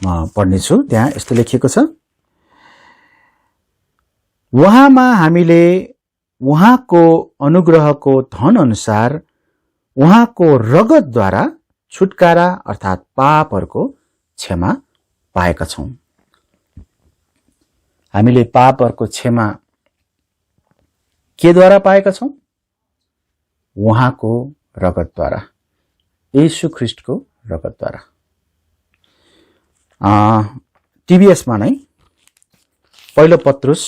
Speaker 2: म पढ्नेछु। त्यहाँ यस्तो लेखिएको छ, उहाँमा हामीले उहाँको अनुग्रहको धन अनुसार उहाँको रगतद्वारा छुटकारा अर्थात् पापहरूको क्षमा पाएका छौं। हामीले पापहरूको क्षमा केद्वारा पाएका छौं? उहाँको रगतद्वारा, येशू ख्रीष्टको रगतद्वारा। टिबीएसमा नै पहिलो पत्रुस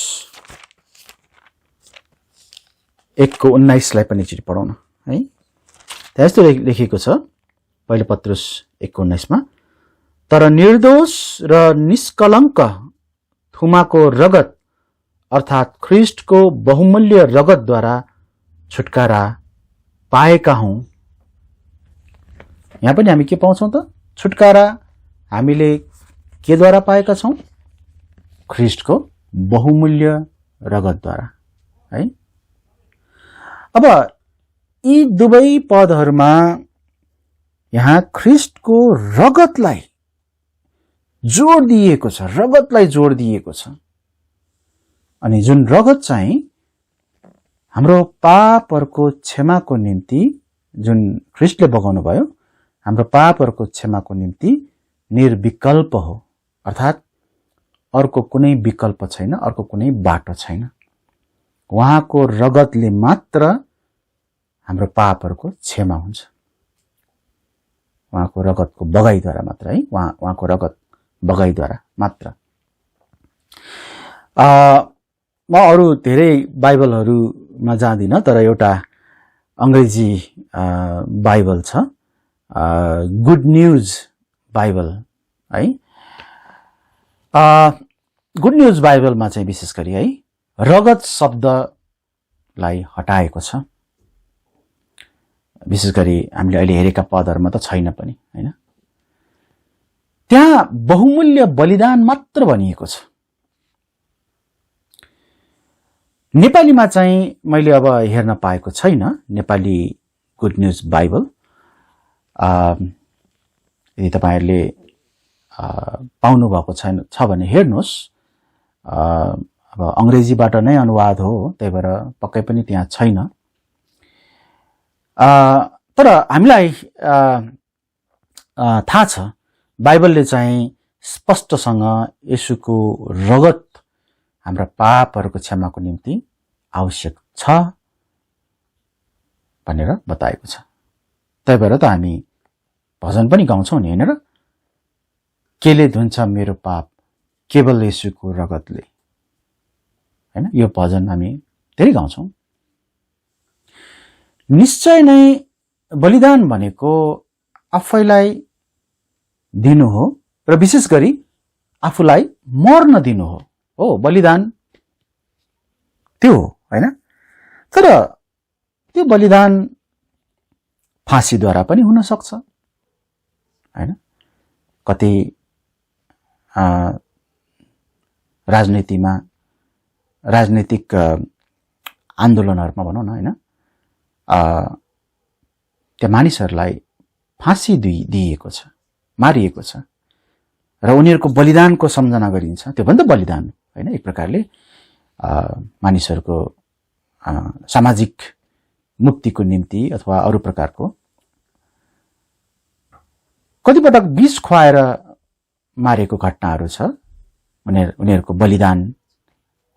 Speaker 2: 1:19 लाई पनि एकचोटि पढौँ न है। त्यहाँ यस्तो लेखिएको छ पहिलो पत्रुस 1:19 मा, तर निर्दोष र निष्कलङ्क थुमाको रगत अर्थात् ख्रीष्टको बहुमूल्य रगतद्वारा छुटकारा पाएका हौं। यहाँ पनि हामी के पाउँछौं त? छुटकारा हामीले केद्वारा पाएका छौं? ख्रीष्टको बहुमूल्य रगतद्वारा है। अब यी दुवै पदहरूमा यहाँ ख्रीष्टको रगतलाई जोड दिएको छ, रगतलाई जोड दिएको छ। अनि जुन रगत चाहिँ हाम्रो पापहरूको क्षमाको निम्ति जुन ख्रीष्टले बगाउनु भयो, हाम्रो पापहरूको क्षमाको निम्ति निर्विकल्प हो, अर्थात् अर्को कुनै विकल्प छैन, अर्को कुनै बाटो छैन। उहाँको रगतले मात्र हाम्रो पापहरूको क्षमा हुन्छ, उहाँको रगतको बगाइद्वारा मात्र है, उहाँको रगत बगाइद्वारा मात्र। म अरू धेरै बाइबलहरूमा जाँदिनँ, तर एउटा अंग्रेजी बाइबल छ, गुड न्यूज बाइबल है। गुड न्यूज बाइबलमा चाहिँ विशेष गरी है रगत शब्दलाई हटाएको छ। विशेष गरी हामीले अहिले हेरेका पदहरूमा त छैन पनि हैन। त्यहाँ बहुमूल्य बलिदान मात्र भनिएको छ। नेपालीमा चाहिँ मैले अब हेर्न पाएको छैन नेपाली गुड न्यूज बाइबल। यदि तपाईहरुले पाउनु भएको छ भने हेर्नुस्। अब अंग्रेजीबाट नै अनुवाद हो, त्यही भएर पक्कै पनि त्यहाँ छैन। तर हामीलाई थाहा छ बाइबलले चाहिँ स्पष्टसँग येशूको रगत हाम्रा पापहरूको क्षमाको निम्ति आवश्यक छ भनेर बताएको छ। त्यही भएर त हामी भजन पनि गाउँछौं नि हैन र, केले धुन्छ मेरो पाप केवल येशूको रगतले, हैन। यो भजन हामी धेरै गाउँछौं। निश्चय नै बलिदान भनेको आफैलाई दिनु हो र विशेष गरी आफूलाई मर्न दिनु हो बलिदान त्यो हो, हैन। तर त्यो बलिदान फाँसीद्वारा पनि हुन सक्छ, हैन। कति राजनीतिमा राजनीतिक आन्दोलनहरूमा भनौँ न होइन त्यहाँ मानिसहरूलाई फाँसी दिइएको छ, मारिएको छ र उनीहरूको बलिदानको सम्झना गरिन्छ। त्यो पनि त बलिदान होइन, एक प्रकारले मानिसहरूको सामाजिक मुक्तिको निम्ति अथवा अरू प्रकारको। कतिपटक विष खुवाएर मारेको घटनाहरू छ, उनीहरूको बलिदान,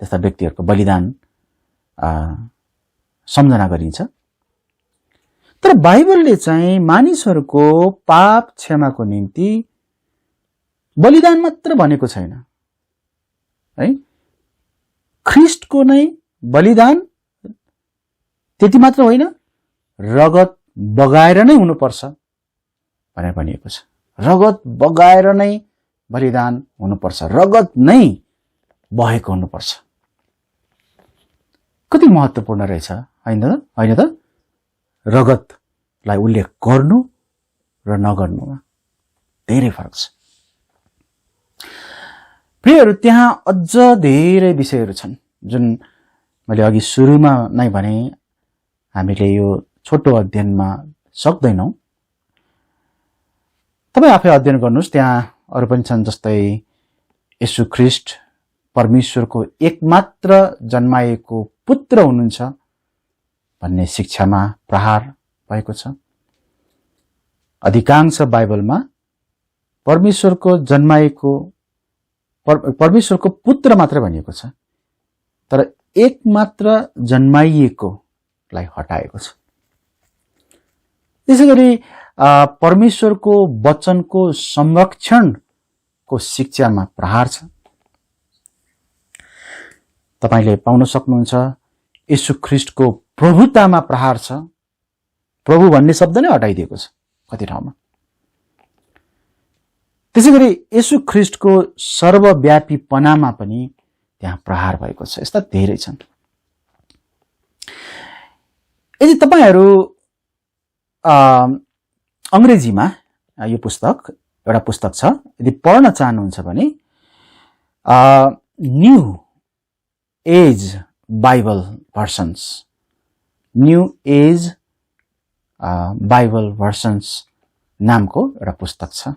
Speaker 2: त्यस्ता व्यक्तिहरूको बलिदान सम्झना गरिन्छ। तर बाइबलले चाहिँ मानिसहरूको पाप क्षमाको निम्ति बलिदान मात्र भनेको छैन है। ख्रिस्टको नै बलिदान त्यति मात्र होइन, रगत बगाएर नै हुनुपर्छ भनेर भनिएको छ। रगत बगाएर नै बलिदान हुनुपर्छ, रगत नै बहेको हुनुपर्छ। कति महत्त्वपूर्ण रहेछ होइन त? रगतलाई उल्लेख गर्नु र नगर्नुमा धेरै फरक छ। प्रियहरू, त्यहाँ अझ धेरै विषयहरू छन् जुन मैले अघि सुरुमा नै भने हामीले यो छोटो अध्ययनमा सक्दैनौँ। तपाईँ आफै अध्ययन गर्नुहोस्, त्यहाँ अरू पनि छन्, जस्तै येशू ख्रिस्ट परमेश्वरको एकमात्र जन्माएको पुत्र हुनुहुन्छ भन्ने शिक्षामा प्रहार भएको छ। अधिकांश बाइबलमा परमेश्वरको पुत्र मात्र भनिएको छ, तर एकमात्र जन्माइएकोलाई हटाएको छ। त्यसैगरी परमेश्वरको वचनको संरक्षणको शिक्षामा प्रहार छ। तपाईले पाउन सक्नुहुन्छ येशू ख्रिस्टको प्रभुतामा प्रहार छ। प्रभु भन्ने शब्द नै हटाइदिएको छ कति ठाउँमा। त्यसैगरी येशू ख्रिस्टको सर्वव्यापीपनामा पनि त्यहाँ प्रहार भएको छ। यस्ता धेरै छन्। यदि तपाईहरू अंग्रेजीमा यो पुस्तक, एउटा पुस्तक छ, यदि पढ्न चाहनुहुन्छ भने new age Bible versions, new age Bible versions नामको एउटा पुस्तक छ।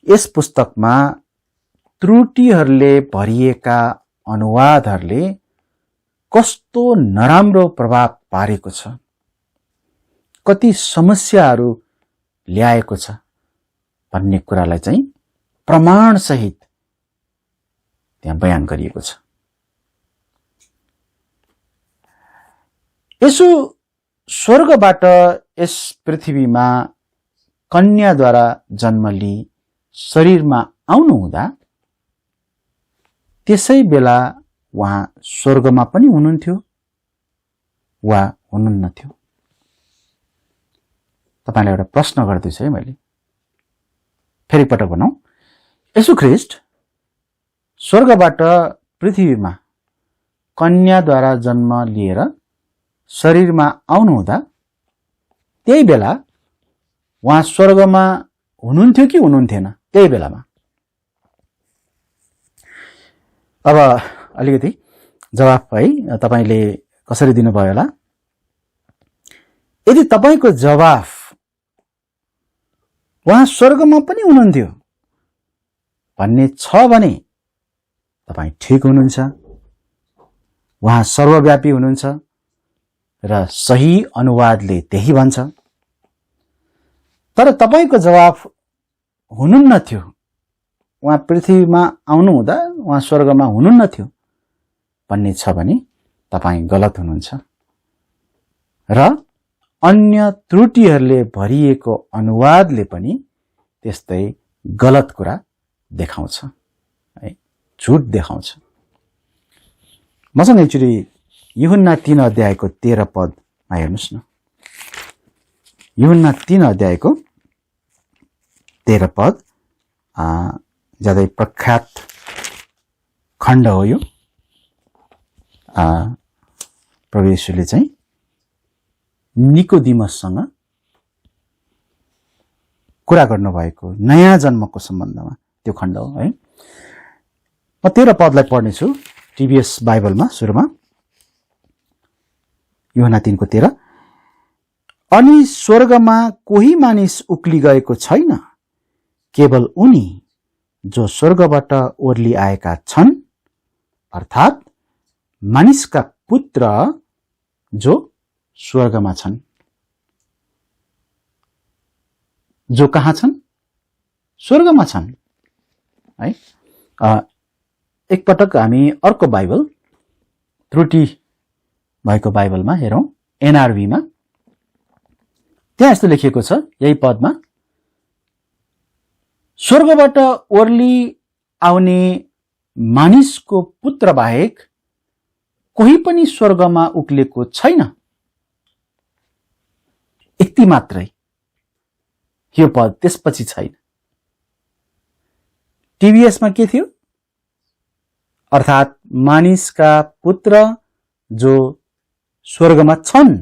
Speaker 2: यस पुस्तकमा त्रुटिहरूले भरिएका अनुवादहरूले कस्तो नराम्रो प्रभाव पारेको छ, कति समस्याहरू ल्याएको छ भन्ने कुरालाई चाहिँ प्रमाण सहित त्यहाँ बयान गरिएको छ। येशू स्वर्गबाट यस पृथ्वीमा कन्याद्वारा जन्म लिई शरीरमा आउनु हुँदा त्यसै बेला उहाँ स्वर्गमा पनि हुनुहुन्थ्यो वा हुनुहुन्नथ्यो? तपाईलाई एउटा प्रश्न गर्दैछु है मैले। फेरि पटक भनौं, येशू ख्रिस्ट स्वर्गबाट पृथ्वीमा कन्याद्वारा जन्म लिएर शरीरमा आउनु हुँदा त्यही बेला उहाँ स्वर्गमा हुनुहुन्थ्यो कि हुनुहुन्थेन? त्यही बेलामा। अब अलिकति जवाफ है तपाईले कसरी दिनुभयो होला? यदि तपाईको जवाफ उहाँ स्वर्गमा पनि हुनुहुन्थ्यो भन्ने छ भने तपाई ठीक हुनुहुन्छ। उहाँ सर्वव्यापी हुनुहुन्छ र सही अनुवादले त्यही भन्छ। तर तपाईको जवाफ हुनुहुन्न थियो, उहाँ पृथ्वीमा आउनु हुँदा उहाँ स्वर्गमा हुनुहुन्न थियो भन्ने छ भने तपाई गलत हुनुहुन्छ र अन्य त्रुटिहरूले भरिएको अनुवादले पनि त्यस्तै गलत कुरा देखाउँछ है, झुट देखाउँछ। मसँग एकचोटि यूहन्ना 3 अध्यायको 13 पदमा हेर्नुस् न। यूहन्ना 3 अध्यायको 13 पद ज्यादै प्रख्यात खण्ड हो यो। प्रभु येशूले चाहिँ निकोदिमससँग कुरा गर्नुभएको नयाँ जन्मको सम्बन्धमा त्यो खण्ड हो है। म 13 पदलाई पढ्नेछु टिभीएस बाइबलमा सुरुमा। यूहन्ना 3 को 13। अनि स्वर्गमा कोही मानिस उक्ली गएको छैन, केवल उनी जो स्वर्गबाट ओर्ली आएका छन्, अर्थात् मानिसका पुत्र जो स्वर्गमा छन्। जो कहाँ छन्? स्वर्गमा छन् है। एकपटक हामी अर्को बाइबल, त्रुटि भएको बाइबलमा हेरौं, एनआरभीमा। त्यहाँ यस्तो लेखिएको छ यही पदमा, स्वर्गबाट ओर्ली आउने मानिसको पुत्र बाहेक कोही पनि स्वर्गमा उक्लेको छैन। यति मात्रै, यो पद त्यसपछि छैन। टिभीएसमा के थियो? अर्थात् मानिसका पुत्र जो स्वर्गमा छन्।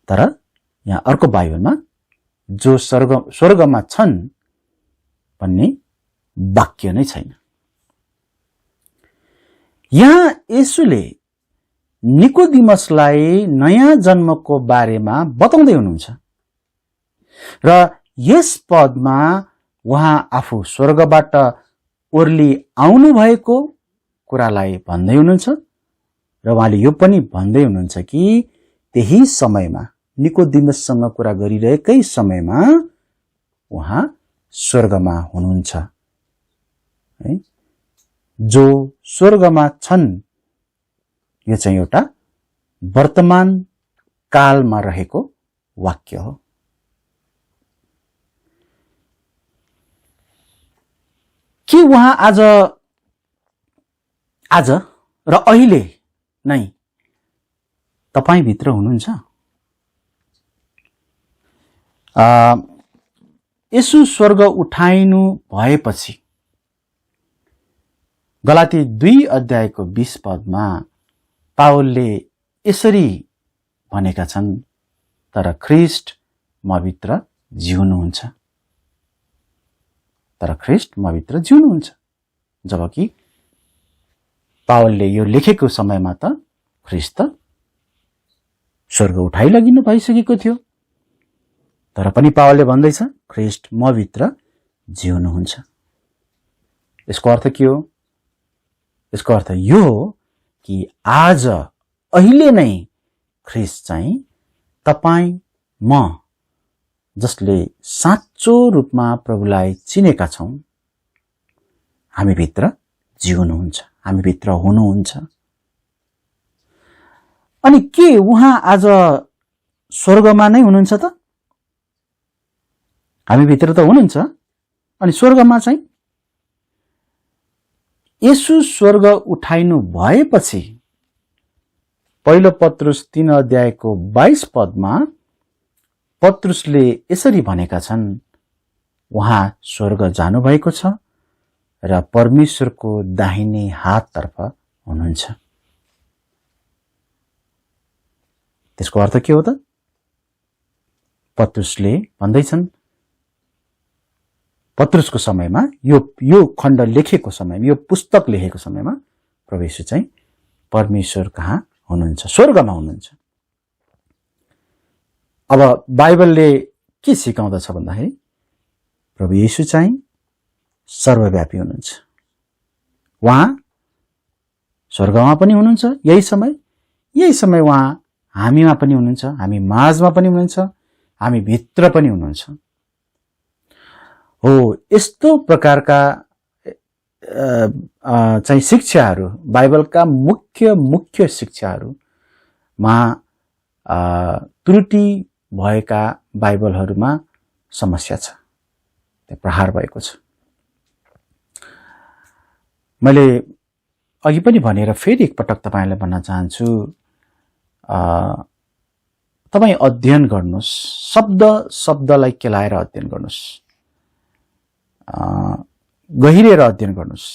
Speaker 2: तर यहाँ अर्को बाइबलमा जो स्वर्गमा छन् भन्ने वाक्य नै छैन। यहाँ येशूले निकोदिमसलाई नयाँ जन्मको बारेमा बताउँदै हुनुहुन्छ र यस पदमा उहाँ आफू स्वर्गबाट ओर्ली आउनु भएको कुरालाई भन्दै हुनुहुन्छ र उहाँले यो पनि भन्दै हुनुहुन्छ कि त्यही समयमा, निकोदिमससँग कुरा गरिरहेकै समयमा उहाँ स्वर्गमा हुनुहुन्छ है। जो स्वर्गमा छन्, यो चाहिँ एउटा वर्तमान कालमा रहेको वाक्य हो। के उहाँ आज र अहिले नै तपाईँ भित्र हुनुहुन्छ? येशू स्वर्ग उठाइनु भएपछि गलाती 2 अध्यायको 20 पदमा पावलले यसरी भनेका छन्, तर ख्रीष्ट मभित्र जिउनुहुन्छ। तर ख्रीष्ट मभित्र जिउनुहुन्छ। जबकि पावलले यो लेखेको समयमा त ख्रीष्ट त स्वर्ग उठाइ लगिनु भइसकेको थियो। तर पनि पावलले भन्दैछ ख्रीष्ट मभित्र जिउनुहुन्छ। यसको अर्थ के हो? यसको अर्थ यो हो कि आज अहिले नै ख्रीष्ट चाहिँ तपाईँ म जसले साँचो रूपमा प्रभुलाई चिनेका छौं, हामी भित्र जिउनुहुन्छ, हामी भित्र हुनुहुन्छ। अनि के उहाँ आज स्वर्गमा नै हुनुहुन्छ त? हामी भित्र त हुनुहुन्छ। अनि स्वर्गमा चाहिँ येशू स्वर्ग उठाइनु भएपछि पहिलो पत्रुस 3 अध्यायको 22 पदमा पत्रुसले यसरी भनेका छन्, उहाँ स्वर्ग जानुभएको छ र परमेश्वरको दाहिने हाततर्फ हुनुहुन्छ। त्यसको अर्थ के हो त? पत्रुसले भन्दैछन्, पत्रुसको समयमा यो खण्ड लेखेको समयमा, यो पुस्तक लेखेको समयमा प्रभु येशू चाहिँ परमेश्वर कहाँ हुनुहुन्छ? स्वर्गमा हुनुहुन्छ। अब बाइबलले के सिकाउँदछ भन्दाखेरि प्रभु येशू चाहिँ सर्वव्यापी हुनुहुन्छ। उहाँ स्वर्गमा पनि हुनुहुन्छ यही समय उहाँ हामीमा पनि हुनुहुन्छ, हामी माझमा पनि हुनुहुन्छ, हामी भित्र पनि हुनुहुन्छ। हो, यस्तो प्रकारका चाहिँ शिक्षाहरू, बाइबलका मुख्य शिक्षाहरूमा त्रुटि भएका बाइबलहरूमा समस्या छ, त्यो प्रहार भएको छ। मैले अघि पनि भनेर फेरि एकपटक तपाईलाई भन्न चाहन्छु, तपाई अध्ययन गर्नुस्, शब्दलाई केलाएर अध्ययन गर्नुस्, गहिरेर अध्ययन गर्नुस्,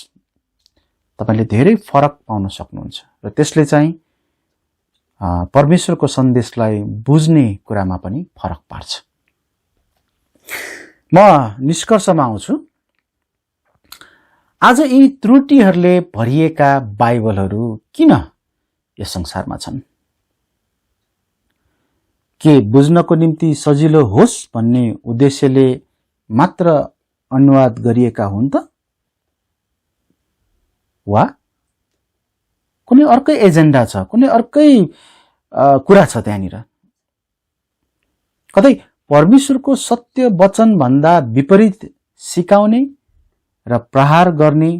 Speaker 2: तपाईले धेरै फरक पाउन सक्नुहुन्छ र त्यसले चाहिँ परमेश्वरको सन्देशलाई बुझ्ने कुरामा पनि फरक पार्छ। म निष्कर्षमा आउँछु। आज यी त्रुटिहरूले भरिएका बाइबलहरू किन यस संसारमा छन्? के बुझ्नको निम्ति सजिलो होस् भन्ने उद्देश्यले मात्र अनुवाद गरिएका हुन् त? वा कुनै अर्कै एजेन्डा छ, कुनै अर्कै कुरा छ त्यहाँनिर? कतै परमेश्वरको सत्य वचन भन्दा विपरीत सिकाउने र प्रहार गर्ने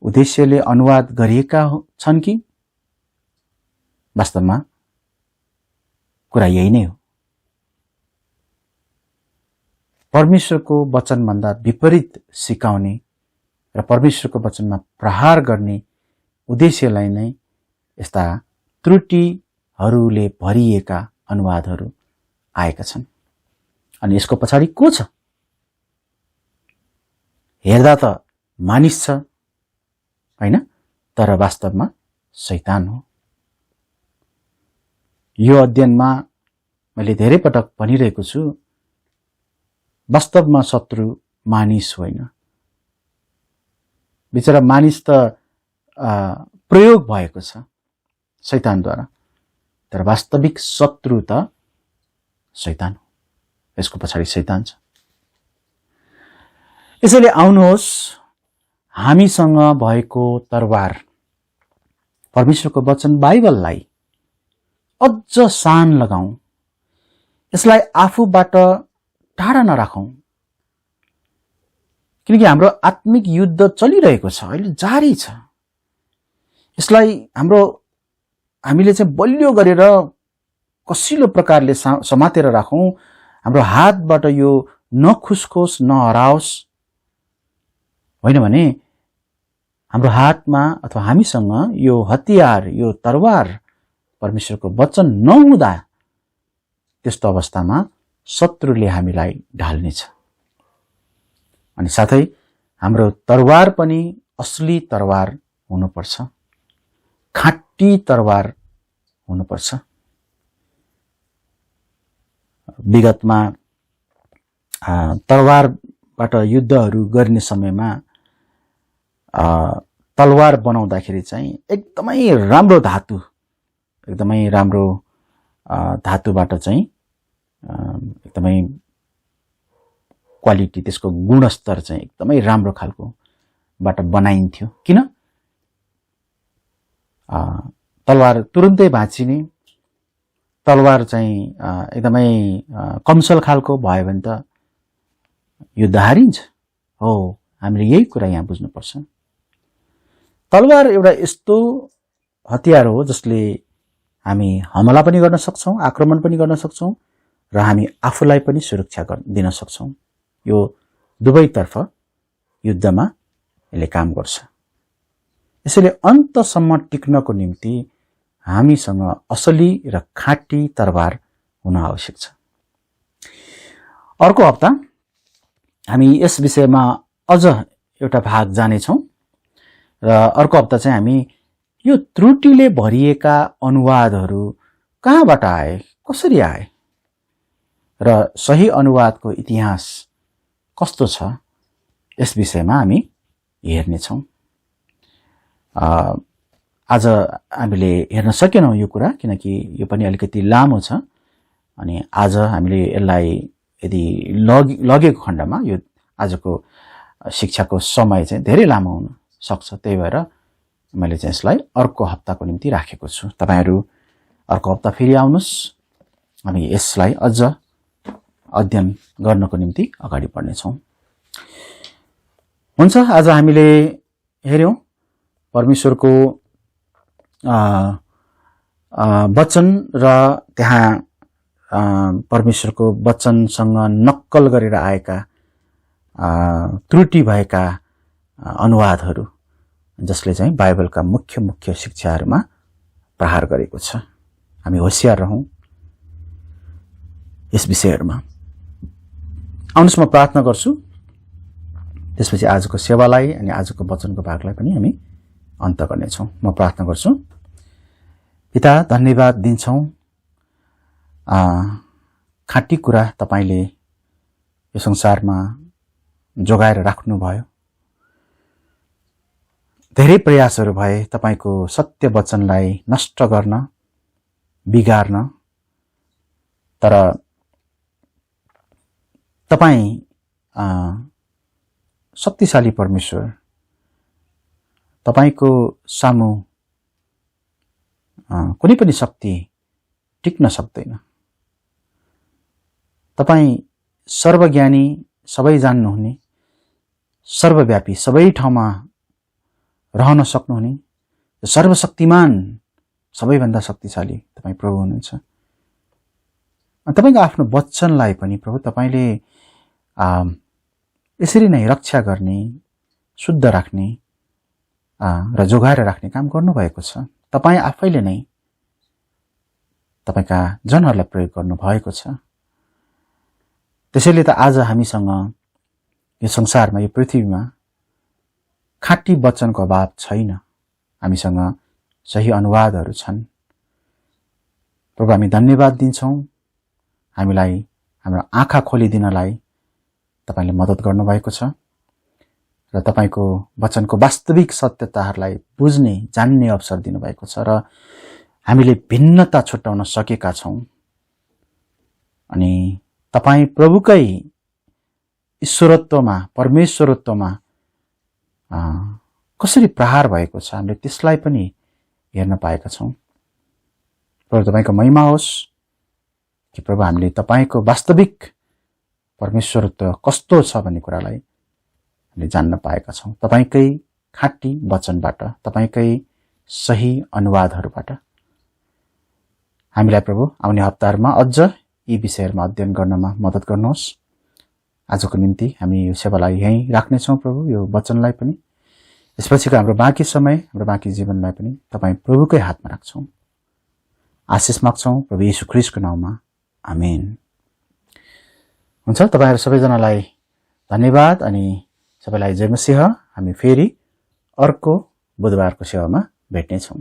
Speaker 2: उद्देश्यले अनुवाद गरिएका छन् कि? वास्तवमा कुरा यही नै हो। परमेश्वरको वचनभन्दा विपरीत सिकाउने र परमेश्वरको वचनमा प्रहार गर्ने उद्देश्यलाई नै यस्ता त्रुटिहरूले भरिएका अनुवादहरू आएका छन्। अनि यसको पछाडि को छ? हेर्दा त मानिस छ, हैन? तर वास्तवमा शैतान हो। यो अध्ययनमा मैले धेरै पटक भनिरहेको छु, वास्तवमा शत्रु मानिस होइन। बिचरा मानिस त प्रयोग भएको छ शैतानद्वारा, तर वास्तविक शत्रु त शैतान हो। यसको पछाडि शैतान छ। यसैले आउनुहोस् हामीसँग भएको तरवार परमेश्वरको वचन बाइबललाई अझ सान लगाऊं, यसलाई आफूबाट टाढा नराखौं, किनकि हाम्रो आत्मिक युद्ध चलिरहेको छ, अहिले जारी छ। यसलाई हामीले चाहिँ बलियो गरेर कसिलो प्रकारले समातेर राखौं, हाम्रो हातबाट यो नखुस्कोस्, नहराओस्। होइन भने हाम्रो हातमा अथवा हामीसँग यो हतियार, यो तरवार परमेश्वरको वचन नहुँदा त्यस्तो अवस्थामा शत्रुले हामीलाई ढाल्नेछ। अनि साथै हाम्रो तरवार पनि असली तरवार हुनुपर्छ, खाँटी तरवार हुनुपर्छ। विगतमा तरवारबाट युद्धहरू गर्ने समयमा तलवार बनाउँदाखेरि चाहिँ एकदमै राम्रो धातुबाट चाहिँ एकदमै क्वालिटी, त्यसको गुणस्तर चाहिँ एकदमै राम्रो खालकोबाट बनाइन्थ्यो। किन? तलवार तुरुन्तै भाँचिने, तलवार चाहिँ एकदमै कमसल खालको भयो भने त युद्ध हारिन्छ। हो, हामीले यही कुरा यहाँ बुझ्नुपर्छ। तलवार एउटा यस्तो हतियार हो जसले हामी हमला पनि गर्न सक्छौं, आक्रमण पनि गर्न सक्छौं र हामी आफूलाई पनि सुरक्षा दिन सक्छौं। यो दुवैतर्फ युद्धमा यसले काम गर्छ। यसैले अन्तसम्म टिक्नको निम्ति हामीसँग असली र खाँटी तरवार हुन आवश्यक छ। अर्को हप्ता हामी यस विषयमा अझ एउटा भाग जानेछौं र अर्को हप्ता चाहिँ हामी यो त्रुटिले भरिएका अनुवादहरू कहाँबाट आए, कसरी आए र सही अनुवादको इतिहास कस्तो छ, यस विषयमा हामी हेर्नेछौं। आज हामीले हेर्न सकेनौं यो कुरा, किनकि यो पनि अलिकति लामो छ। अनि आज हामीले यसलाई यदि लगेको खण्डमा यो आजको शिक्षाको समय चाहिँ धेरै लामो हुन सक्छ। त्यही भएर मैले चाहिँ यसलाई अर्को हप्ताको निम्ति राखेको छु। तपाईहरु अर्को हप्ता फेरि आउनुस्, हामी यसलाई अझ अध्ययन गर्नको निम्ति अगाडि बढ्नेछौं। हुन्छ, आज हामीले हेर्यौं परमेश्वरको वचन र त्यहाँ परमेश्वरको वचनसँग नक्कल गरेर आएका त्रुटि भएका अनुवादहरू, जसले चाहिँ बाइबलका मुख्य मुख्य शिक्षाहरूमा प्रहार गरेको छ। हामी होशियार रहौं यस विषयहरूमा। आउनुस्, म प्रार्थना गर्छु, त्यसपछि आजको सेवालाई अनि आजको वचनको भागलाई पनि हामी अन्त गर्नेछौं। म प्रार्थना गर्छु। पिता, धन्यवाद दिन्छौं, खाँटी कुरा तपाईले यो संसारमा जोगाएर राख्नुभयो। धेरै प्रयासहरू भए तपाईको सत्य वचनलाई नष्ट गर्न, बिगार्न, तर तपाई शक्तिशाली परमेश्वर, तपाईको सामु कुनै पनि शक्ति टिक्न सक्दैन। तपाई सर्वज्ञानी, सबै जान्नुहुने, सर्वव्यापी, सबै ठाउँमा रहन सक्नुहुने, सर्वशक्तिमान, सबैभन्दा शक्तिशाली तपाई प्रभु हुनुहुन्छ। तपाईको आफ्नो वचनलाई पनि प्रभु तपाईले यसरी नै रक्षा गर्ने, शुद्ध राख्ने र जोगाएर राख्ने काम गर्नुभएको छ। तपाई आफैले नै तपाईका जनहरूलाई प्रयोग गर्नु भएको छ। त्यसैले त आज हामीसँग यो संसारमा, यो पृथ्वीमा खाँटी वचनको अभाव छैन। हामीसँग सही अनुवादहरू छन्। प्रभु हामी धन्यवाद दिन्छौं, हामीलाई हाम्रो आँखा खोलिदिनलाई तपाईले मद्दत गर्नुभएको छ र तपाईको वचनको वास्तविक सत्यताहरूलाई बुझ्ने, जान्ने अवसर दिनुभएको छ र हामीले भिन्नता छुट्याउन सकेका छौं। अनि तपाई प्रभुकै ईश्वरत्वमा, परमेश्वरत्वमा कसरी प्रहार भएको छ, हामीले त्यसलाई पनि हेर्न पाएका छौं। प्रभु तपाईको महिमा होस् कि प्रभु हामीले तपाईको वास्तविक परमेश्वरत्व कस्तो छ भन्ने कुरालाई हामीले जान्न पाएका छौं। तपाईकै खाँटी वचनबाट, तपाईकै सही अनुवादहरूबाट हामीलाई प्रभु आउने हप्ताहरुमा अझ यी विषयहरुमा अध्ययन गर्नमा मद्दत गर्नुहोस्। आजको निम्ति हामी यो सेवालाई यही राख्नेछौं प्रभु, यो वचनलाई पनि, यसपछिको हाम्रो बाँकी समय, हाम्रो बाँकी जीवनलाई पनि तपाई प्रभुकै हातमा राख्छौं। आशिष माग्छौं प्रभु येशू ख्रीष्टको नाममा, आमेन। हुन्छ, तपाईहरु सबैजनालाई धन्यवाद अनि सबैलाई जय मसीह। हामी फेरि अर्को बुधबारको सेवामा भेट्नेछौं।